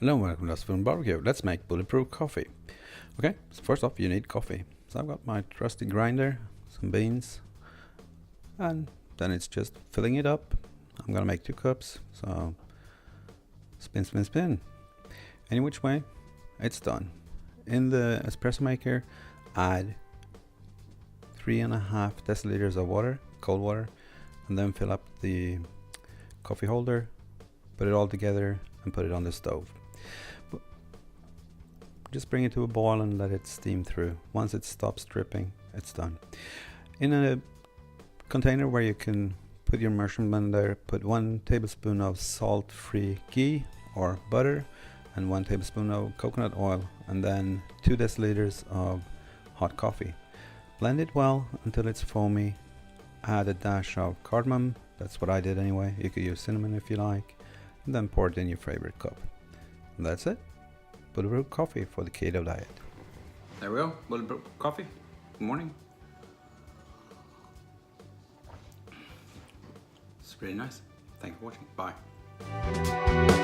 Hello, welcome to Spoon Barbecue. Let's make bulletproof coffee. Okay, so first off you need coffee. So I've got my trusty grinder, some beans, and then it's just filling it up. I'm gonna make 2 cups, so spin, spin, spin. Any which way, it's done. In the espresso maker, add 3.5 deciliters of water, cold water, and then fill up the coffee holder, put it all together, and put it on the stove. Just bring it to a boil and let it steam through. Once it stops dripping, it's done. In a container where you can put your measurement there, put 1 tablespoon of salt-free ghee or butter and 1 tablespoon of coconut oil, and then 2 deciliters of hot coffee. Blend it well until it's foamy. Add a dash of cardamom, that's what I did anyway. You could use cinnamon if you like, and then pour it in your favorite cup. And that's it. Bulletproof coffee for the keto diet. There we go, bulletproof coffee. Good morning. It's pretty nice. Thank you for watching. Bye.